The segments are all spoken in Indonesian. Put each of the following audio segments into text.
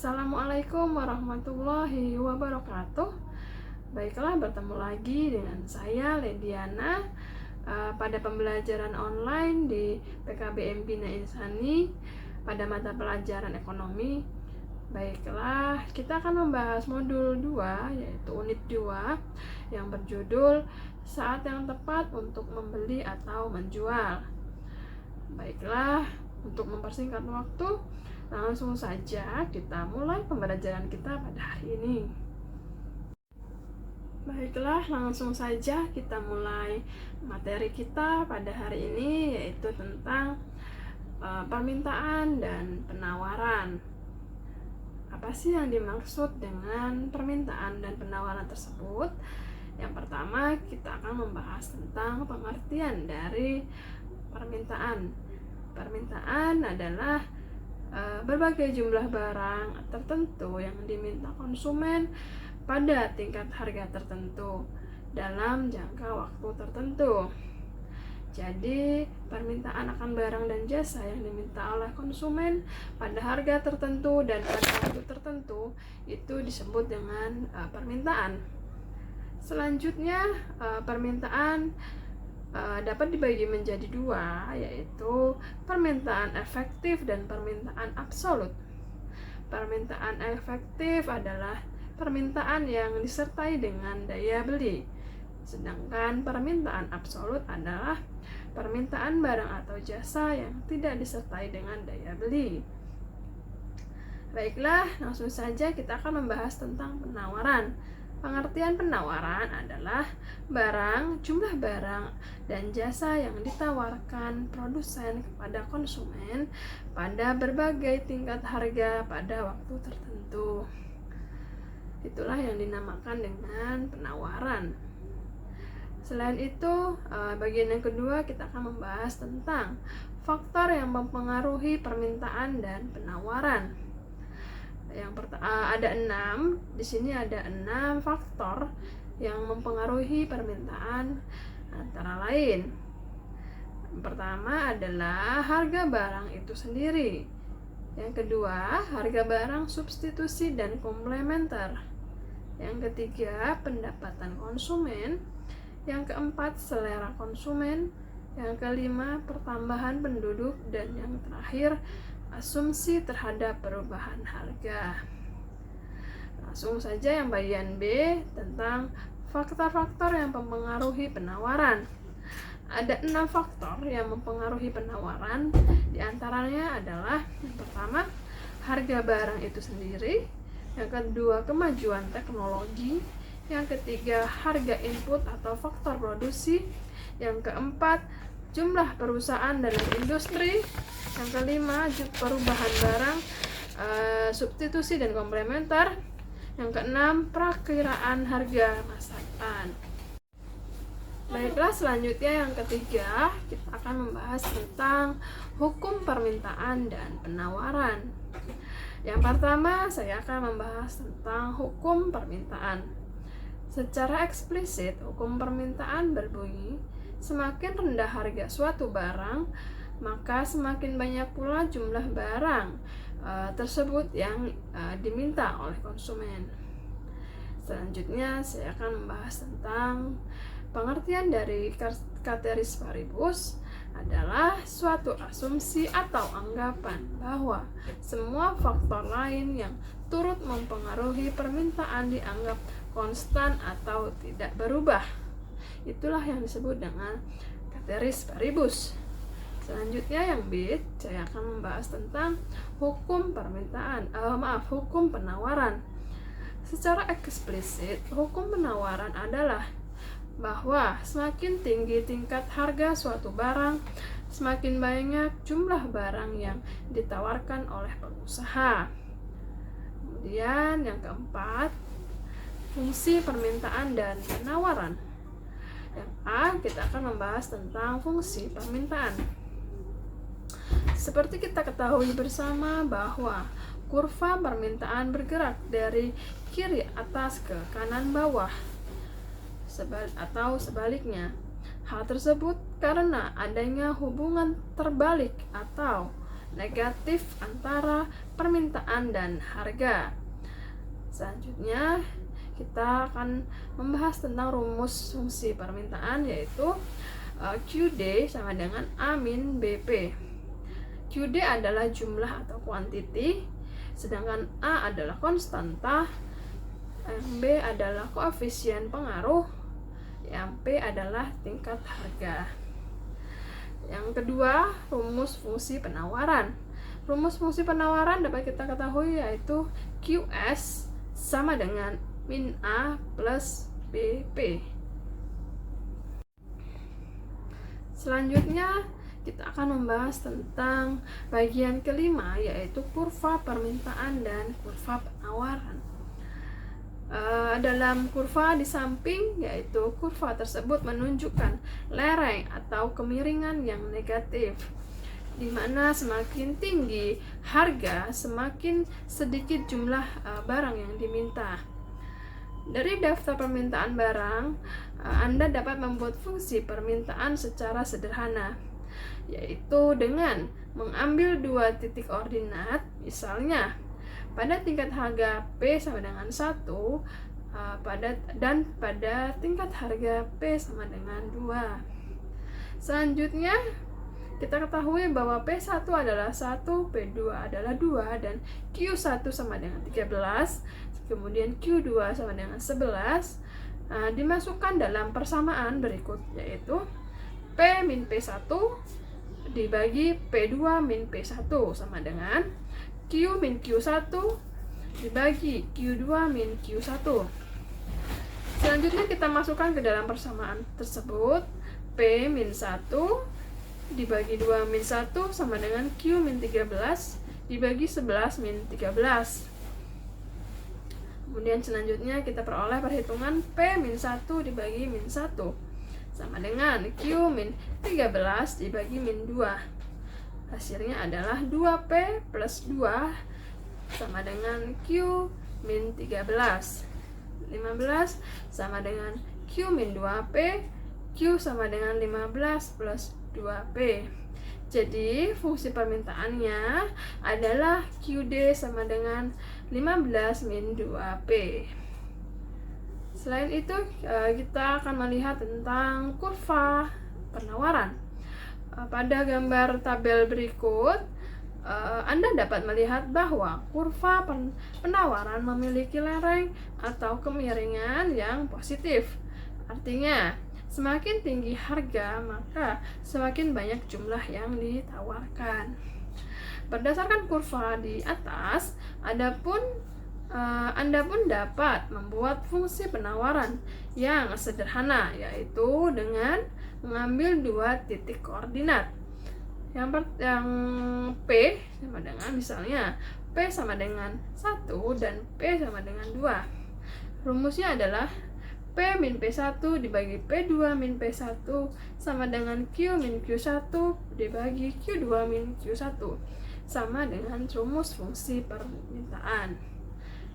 Assalamualaikum warahmatullahi wabarakatuh. Baiklah, bertemu lagi dengan saya Lediana pada pembelajaran online di PKBM Bina Insani pada mata pelajaran ekonomi. Baiklah, kita akan membahas modul 2 yaitu unit 2 yang berjudul saat yang tepat untuk membeli atau menjual. Baiklah, untuk mempersingkat waktu, langsung saja kita mulai pembelajaran kita pada hari ini. Baiklah, langsung saja kita mulai materi kita pada hari ini, yaitu tentang permintaan dan penawaran. Apa sih yang dimaksud dengan permintaan dan penawaran tersebut? Yang pertama, kita akan membahas tentang pengertian dari permintaan. Permintaan adalah berbagai jumlah barang tertentu yang diminta konsumen pada tingkat harga tertentu dalam jangka waktu tertentu. Jadi, permintaan akan barang dan jasa yang diminta oleh konsumen pada harga tertentu dan pada waktu tertentu itu disebut dengan permintaan. Selanjutnya, permintaan dapat dibagi menjadi dua, yaitu permintaan efektif dan permintaan absolut. Permintaan efektif adalah permintaan yang disertai dengan daya beli, sedangkan permintaan absolut adalah permintaan barang atau jasa yang tidak disertai dengan daya beli. Baiklah, langsung saja kita akan membahas tentang penawaran. Pengertian penawaran adalah barang, jumlah barang, dan jasa yang ditawarkan produsen kepada konsumen pada berbagai tingkat harga pada waktu tertentu. Itulah yang dinamakan dengan penawaran. Selain itu, bagian yang kedua kita akan membahas tentang faktor yang mempengaruhi permintaan dan penawaran. Ada 6. Di sini ada 6 faktor yang mempengaruhi permintaan, antara lain. Yang pertama adalah harga barang itu sendiri. Yang kedua, harga barang substitusi dan komplementer. Yang ketiga, pendapatan konsumen. Yang keempat, selera konsumen. Yang kelima, pertambahan penduduk. Dan yang terakhir, asumsi terhadap perubahan harga. Langsung saja yang bagian B tentang faktor-faktor yang mempengaruhi penawaran. Ada 6 faktor yang mempengaruhi penawaran. Di antaranya adalah yang pertama, harga barang itu sendiri. Yang kedua, kemajuan teknologi. Yang ketiga, harga input atau faktor produksi. Yang keempat, jumlah perusahaan dalam industri. Yang kelima, perubahan barang, substitusi dan komplementer. Yang keenam, perakiraan harga masa depan. Baiklah, selanjutnya yang ketiga, kita akan membahas tentang hukum permintaan dan penawaran. Yang pertama, saya akan membahas tentang hukum permintaan. Secara eksplisit, hukum permintaan berbunyi, semakin rendah harga suatu barang, maka semakin banyak pula jumlah barang tersebut yang diminta oleh konsumen. Selanjutnya, saya akan membahas tentang pengertian dari ceteris paribus adalah suatu asumsi atau anggapan bahwa semua faktor lain yang turut mempengaruhi permintaan dianggap konstan atau tidak berubah. Itulah yang disebut dengan ceteris paribus. Selanjutnya yang B, saya akan membahas tentang hukum penawaran. Secara eksplisit, hukum penawaran adalah bahwa semakin tinggi tingkat harga suatu barang, semakin banyak jumlah barang yang ditawarkan oleh pengusaha. Kemudian yang keempat, fungsi permintaan dan penawaran. Yang A, kita akan membahas tentang fungsi permintaan. Seperti kita ketahui bersama bahwa kurva permintaan bergerak dari kiri atas ke kanan bawah atau sebaliknya. Hal tersebut karena adanya hubungan terbalik atau negatif antara permintaan dan harga. Selanjutnya kita akan membahas tentang rumus fungsi permintaan, yaitu QD sama dengan A min BP. QD adalah jumlah atau kuantiti, sedangkan A adalah konstanta, B adalah koefisien pengaruh, yang P adalah tingkat harga. Yang kedua, rumus fungsi penawaran. Rumus fungsi penawaran dapat kita ketahui yaitu QS sama dengan min A plus BP. Selanjutnya kita akan membahas tentang bagian kelima, yaitu kurva permintaan dan kurva penawaran. Dalam kurva di samping, yaitu kurva tersebut menunjukkan lereng atau kemiringan yang negatif, di mana semakin tinggi harga, semakin sedikit jumlah barang yang diminta. Dari daftar permintaan barang, Anda dapat membuat fungsi permintaan secara sederhana, yaitu dengan mengambil dua titik ordinat, misalnya pada tingkat harga P sama dengan 1 dan pada tingkat harga P sama dengan 2. Selanjutnya kita ketahui bahwa P1 adalah 1, P2 adalah 2, dan Q1 sama dengan 13, kemudian Q2 sama dengan 11, dimasukkan dalam persamaan berikut, yaitu P min P1 dibagi P2 min P1 sama dengan Q min Q1 dibagi Q2 min Q1. Selanjutnya kita masukkan ke dalam persamaan tersebut, P min 1 dibagi 2 min 1 sama dengan Q min 13 dibagi 11 min 13. Kemudian selanjutnya kita peroleh perhitungan P min 1 dibagi min 1 sama dengan Q min 13 dibagi min 2. Hasilnya adalah 2P plus 2 sama dengan Q min 13. 15 sama dengan Q min 2P, Q sama dengan 15 plus 2P. Jadi fungsi permintaannya adalah QD sama dengan 15 min 2P. Selain itu, kita akan melihat tentang kurva penawaran. Pada gambar tabel berikut, Anda dapat melihat bahwa kurva penawaran memiliki lereng atau kemiringan yang positif. Artinya, semakin tinggi harga, maka semakin banyak jumlah yang ditawarkan. Berdasarkan kurva di atas, Anda pun dapat membuat fungsi penawaran yang sederhana, yaitu dengan mengambil dua titik koordinat. Yang P sama dengan, misalnya P sama dengan 1 dan P sama dengan 2. Rumusnya adalah P min P1 dibagi P2 min P1 sama dengan Q min Q1 dibagi Q2 min Q1 sama dengan rumus fungsi permintaan.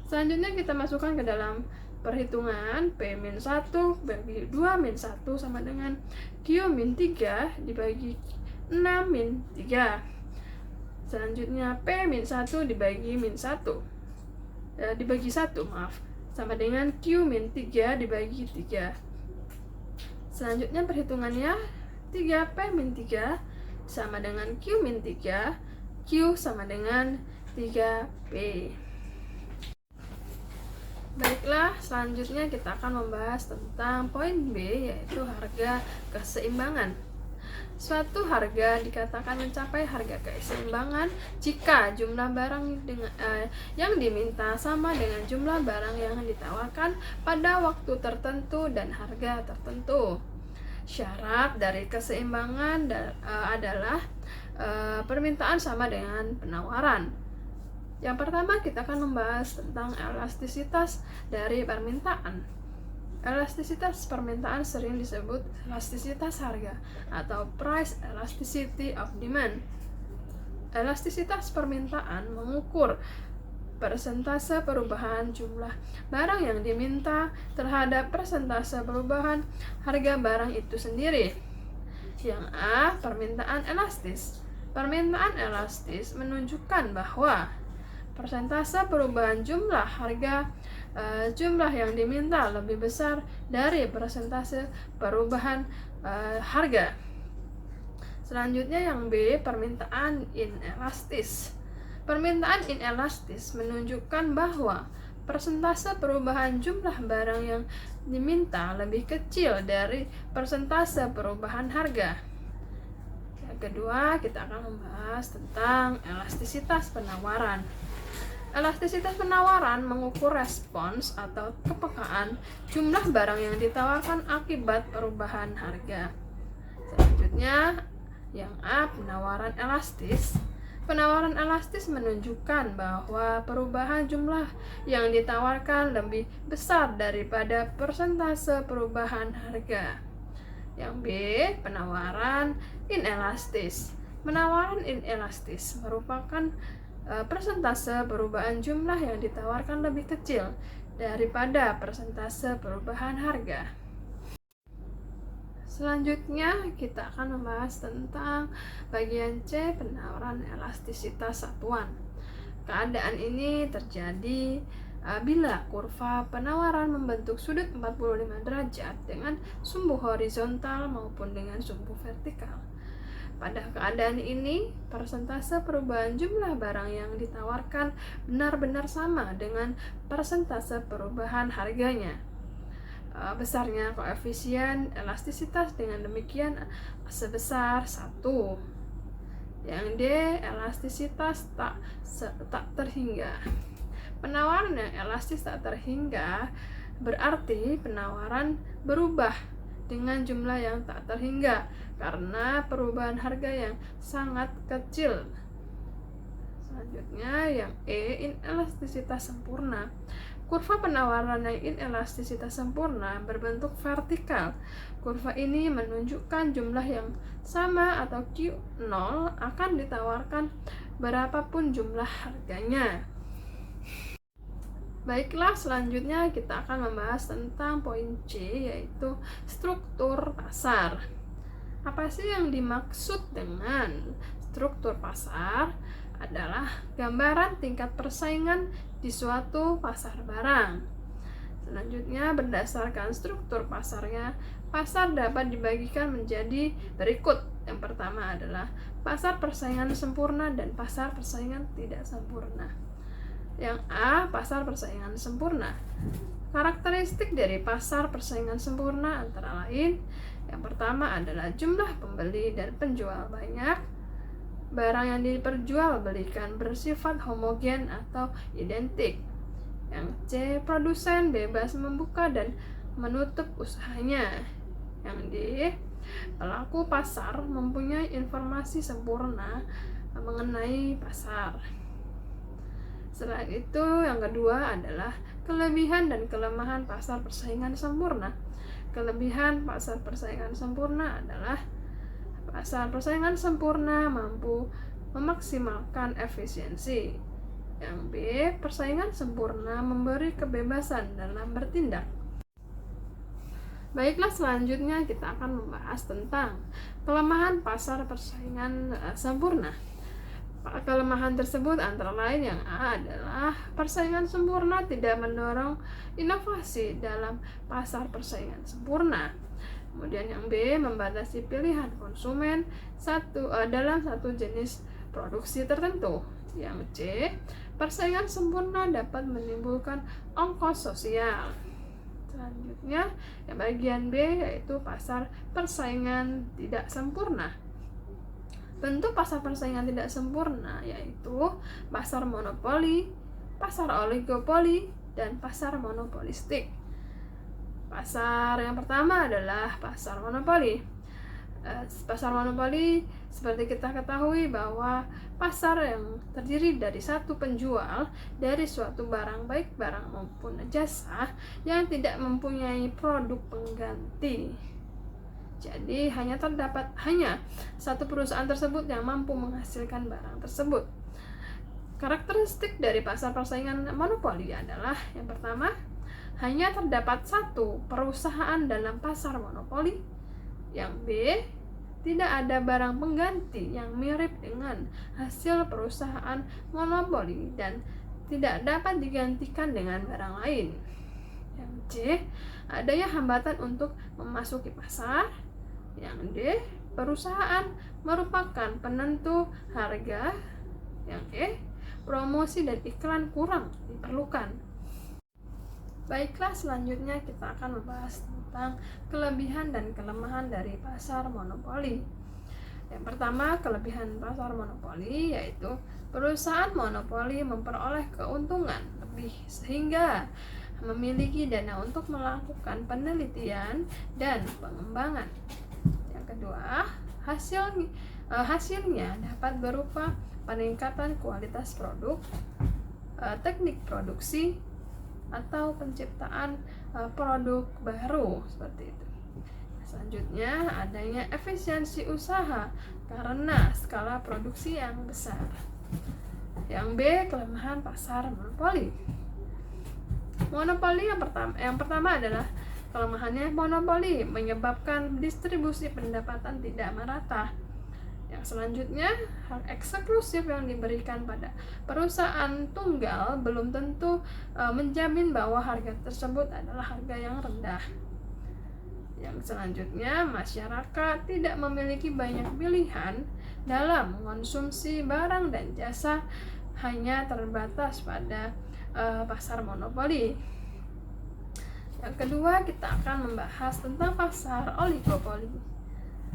Selanjutnya kita masukkan ke dalam perhitungan P min 1 bagi 2 min 1 sama dengan Q min 3 dibagi 6 min 3. Selanjutnya P min 1 dibagi min 1 dibagi 1 sama dengan Q min 3 dibagi 3. Selanjutnya perhitungannya 3P min 3 sama dengan Q min 3, Q sama dengan 3P. Baiklah, selanjutnya kita akan membahas tentang poin B, yaitu harga keseimbangan. Suatu harga dikatakan mencapai harga keseimbangan jika jumlah barang yang diminta sama dengan jumlah barang yang ditawarkan pada waktu tertentu dan harga tertentu. Syarat dari keseimbangan adalah permintaan sama dengan penawaran. Yang pertama, kita akan membahas tentang elastisitas dari permintaan. Elastisitas permintaan sering disebut elastisitas harga atau price elasticity of demand. Elastisitas permintaan mengukur persentase perubahan jumlah barang yang diminta terhadap persentase perubahan harga barang itu sendiri. Yang A, permintaan elastis. Permintaan elastis menunjukkan bahwa persentase perubahan jumlah jumlah yang diminta lebih besar dari persentase perubahan harga. Selanjutnya yang B, permintaan inelastis. Permintaan inelastis menunjukkan bahwa persentase perubahan jumlah barang yang diminta lebih kecil dari persentase perubahan harga. Yang kedua, kita akan membahas tentang elastisitas penawaran. Elastisitas penawaran mengukur respons atau kepekaan jumlah barang yang ditawarkan akibat perubahan harga. Selanjutnya, yang A, penawaran elastis. Penawaran elastis menunjukkan bahwa perubahan jumlah yang ditawarkan lebih besar daripada persentase perubahan harga. Yang B, penawaran inelastis. Penawaran inelastis merupakan persentase perubahan jumlah yang ditawarkan lebih kecil daripada persentase perubahan harga. Selanjutnya kita akan membahas tentang bagian C, penawaran elastisitas satuan. Keadaan ini terjadi bila kurva penawaran membentuk sudut 45 derajat dengan sumbu horizontal maupun dengan sumbu vertikal. Pada keadaan ini, persentase perubahan jumlah barang yang ditawarkan benar-benar sama dengan persentase perubahan harganya. Besarnya koefisien elastisitas dengan demikian sebesar 1. Yang D, elastisitas tak terhingga. Penawaran yang elastis tak terhingga berarti penawaran berubah dengan jumlah yang tak terhingga karena perubahan harga yang sangat kecil. Selanjutnya yang E, inelastisitas sempurna. Kurva penawaran yang inelastisitas sempurna berbentuk vertikal. Kurva ini menunjukkan jumlah yang sama atau Q0 akan ditawarkan berapapun jumlah harganya. Baiklah, selanjutnya kita akan membahas tentang poin C, yaitu struktur pasar. Apa sih yang dimaksud dengan struktur pasar? Adalah gambaran tingkat persaingan di suatu pasar barang. Selanjutnya, berdasarkan struktur pasarnya, pasar dapat dibagikan menjadi berikut. Yang pertama adalah pasar persaingan sempurna dan pasar persaingan tidak sempurna. Yang A, pasar persaingan sempurna. Karakteristik dari pasar persaingan sempurna antara lain, yang pertama adalah jumlah pembeli dan penjual banyak, barang yang diperjualbelikan bersifat homogen atau identik. Yang C, produsen bebas membuka dan menutup usahanya. Yang D, pelaku pasar mempunyai informasi sempurna mengenai pasar. Selain itu, yang kedua adalah kelebihan dan kelemahan pasar persaingan sempurna. Kelebihan pasar persaingan sempurna adalah pasar persaingan sempurna mampu memaksimalkan efisiensi. Yang B, persaingan sempurna memberi kebebasan dalam bertindak. Baiklah, selanjutnya kita akan membahas tentang kelemahan pasar persaingan sempurna. Kelemahan tersebut antara lain yang A adalah persaingan sempurna tidak mendorong inovasi dalam pasar persaingan sempurna. Kemudian yang B, membatasi pilihan konsumen dalam satu jenis produksi tertentu. Yang C, persaingan sempurna dapat menimbulkan ongkos sosial. Selanjutnya, yang bagian B yaitu pasar persaingan tidak sempurna. Bentuk pasar persaingan tidak sempurna yaitu pasar monopoli, pasar oligopoli, dan pasar monopolistik. Pasar yang pertama adalah pasar monopoli. Pasar monopoli seperti kita ketahui bahwa pasar yang terdiri dari satu penjual dari suatu barang, baik barang maupun jasa, yang tidak mempunyai produk pengganti. Jadi terdapat hanya satu perusahaan tersebut yang mampu menghasilkan barang tersebut. Karakteristik dari pasar persaingan monopoli adalah yang pertama, hanya terdapat satu perusahaan dalam pasar monopoli. Yang B, tidak ada barang pengganti yang mirip dengan hasil perusahaan monopoli dan tidak dapat digantikan dengan barang lain. Yang C, adanya hambatan untuk memasuki pasar. Yang D, perusahaan merupakan penentu harga. Yang E, promosi dan iklan kurang diperlukan. Baiklah, selanjutnya kita akan membahas tentang kelebihan dan kelemahan dari pasar monopoli. Yang pertama, kelebihan pasar monopoli yaitu perusahaan monopoli memperoleh keuntungan lebih sehingga memiliki dana untuk melakukan penelitian dan pengembangan. Yang kedua, hasilnya dapat berupa peningkatan kualitas produk, teknik produksi, atau penciptaan produk baru seperti itu. Selanjutnya, adanya efisiensi usaha karena skala produksi yang besar. Yang B, kelemahan pasar monopoli. Monopoli yang pertama adalah kelemahannya monopoli menyebabkan distribusi pendapatan tidak merata. Yang selanjutnya, hak eksklusif yang diberikan pada perusahaan tunggal belum tentu menjamin bahwa harga tersebut adalah harga yang rendah. Yang selanjutnya, masyarakat tidak memiliki banyak pilihan dalam mengonsumsi barang dan jasa, hanya terbatas pada pasar monopoli. Yang kedua, kita akan membahas tentang pasar oligopoli.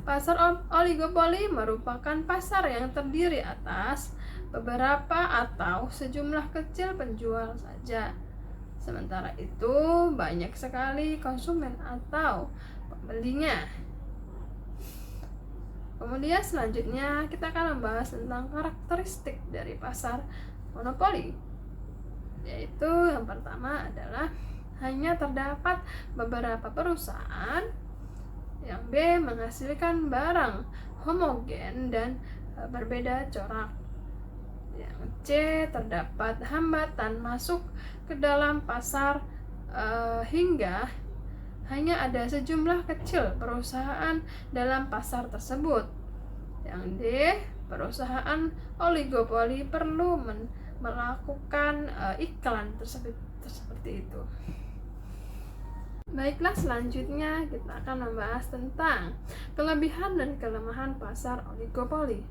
Pasar oligopoli merupakan pasar yang terdiri atas beberapa atau sejumlah kecil penjual saja. Sementara itu, banyak sekali konsumen atau pembelinya. Kemudian selanjutnya kita akan membahas tentang karakteristik dari pasar monopoli. Yaitu yang pertama adalah hanya terdapat beberapa perusahaan. Yang B, menghasilkan barang homogen dan berbeda corak. Yang C, terdapat hambatan masuk ke dalam pasar hingga hanya ada sejumlah kecil perusahaan dalam pasar tersebut. Yang D, perusahaan oligopoli perlu melakukan iklan seperti itu. Baiklah, selanjutnya kita akan membahas tentang kelebihan dan kelemahan pasar oligopoli.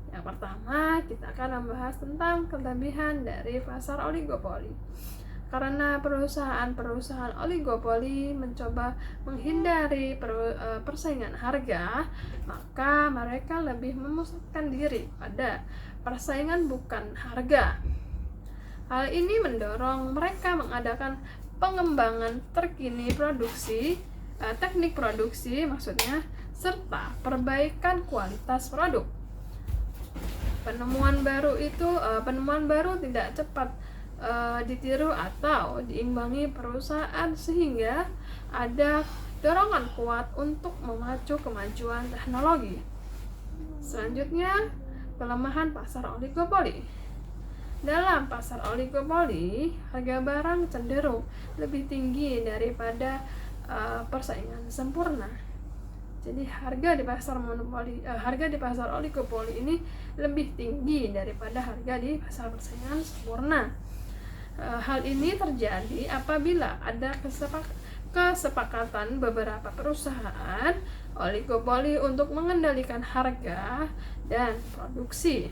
Yang pertama, kita akan membahas tentang kelebihan dari pasar oligopoli. Karena perusahaan-perusahaan oligopoli mencoba menghindari persaingan harga, maka mereka lebih memusatkan diri pada persaingan bukan harga. Hal ini mendorong mereka mengadakan pengembangan terkini produksi, teknik produksi maksudnya, serta perbaikan kualitas produk. Penemuan baru tidak cepat ditiru atau diimbangi perusahaan sehingga ada dorongan kuat untuk memacu kemajuan teknologi. Selanjutnya, kelemahan pasar oligopoli. Dalam pasar oligopoli, harga barang cenderung lebih tinggi daripada persaingan sempurna. Jadi harga di pasar oligopoli ini lebih tinggi daripada harga di pasar persaingan sempurna. Hal ini terjadi apabila ada kesepakatan beberapa perusahaan oligopoli untuk mengendalikan harga dan produksi.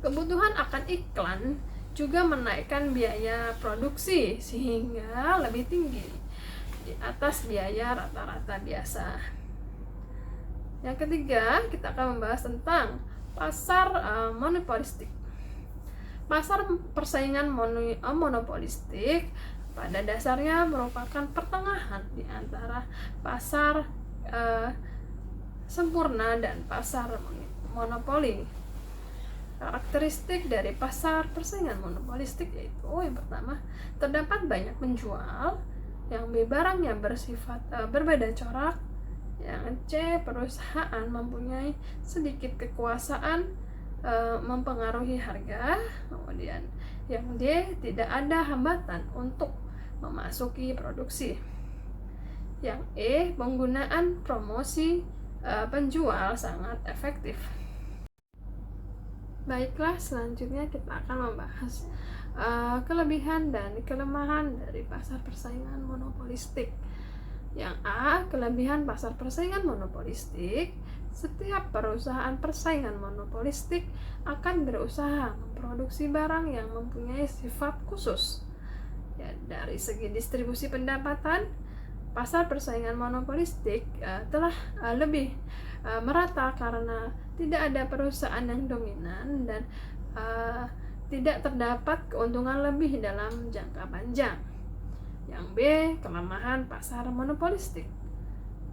Kebutuhan akan iklan juga menaikkan biaya produksi sehingga lebih tinggi di atas biaya rata-rata biasa. Yang ketiga, kita akan membahas tentang pasar monopolistik. Pasar persaingan monopolistik pada dasarnya merupakan pertengahan di antara pasar sempurna dan pasar monopoli. Karakteristik dari pasar persaingan monopolistik yaitu yang pertama, terdapat banyak penjual. Yang B, barangnya bersifat berbeda corak. Yang C, perusahaan mempunyai sedikit kekuasaan mempengaruhi harga. Kemudian yang D, tidak ada hambatan untuk memasuki produksi. Yang E, penggunaan promosi penjual sangat efektif. Baiklah, selanjutnya kita akan membahas kelebihan dan kelemahan dari pasar persaingan monopolistik. Yang A, kelebihan pasar persaingan monopolistik. Setiap perusahaan persaingan monopolistik akan berusaha memproduksi barang yang mempunyai sifat khusus. Ya, dari segi distribusi pendapatan, pasar persaingan monopolistik telah lebih merata karena tidak ada perusahaan yang dominan dan tidak terdapat keuntungan lebih dalam jangka panjang. Yang B, kelemahan pasar monopolistik.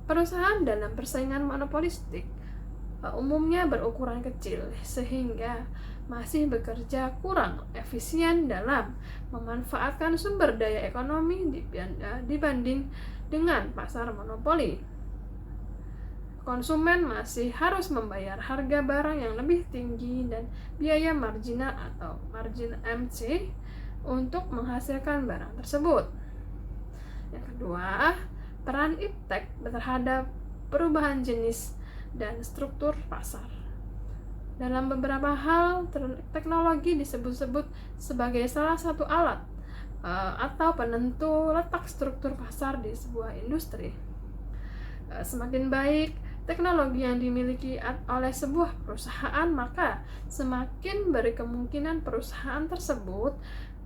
Perusahaan dalam persaingan monopolistik umumnya berukuran kecil sehingga masih bekerja kurang efisien dalam memanfaatkan sumber daya ekonomi dibanding dengan pasar monopoli. Konsumen masih harus membayar harga barang yang lebih tinggi dan biaya marginal atau margin MC untuk menghasilkan barang tersebut. Yang kedua, peran iptek terhadap perubahan jenis dan struktur pasar. Dalam beberapa hal, teknologi disebut-sebut sebagai salah satu alat atau penentu letak struktur pasar di sebuah industri. Semakin baik teknologi yang dimiliki oleh sebuah perusahaan, maka semakin berkemungkinan perusahaan tersebut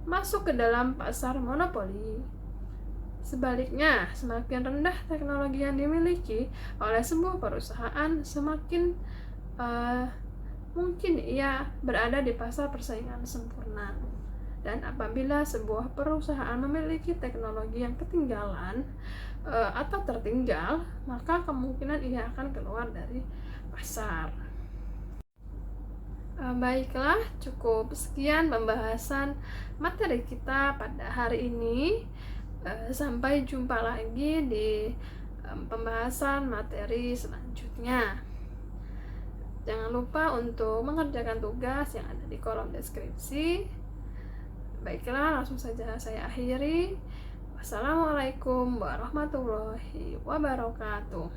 masuk ke dalam pasar monopoli. Sebaliknya, semakin rendah teknologi yang dimiliki oleh sebuah perusahaan, semakin mungkin ia berada di pasar persaingan sempurna. Dan apabila sebuah perusahaan memiliki teknologi yang ketinggalan atau tertinggal, maka kemungkinan ia akan keluar dari pasar. Baiklah, cukup sekian pembahasan materi kita pada hari ini. Sampai jumpa lagi di pembahasan materi selanjutnya. Jangan lupa untuk mengerjakan tugas yang ada di kolom deskripsi. Baiklah, langsung saja saya akhiri. Wassalamualaikum warahmatullahi wabarakatuh.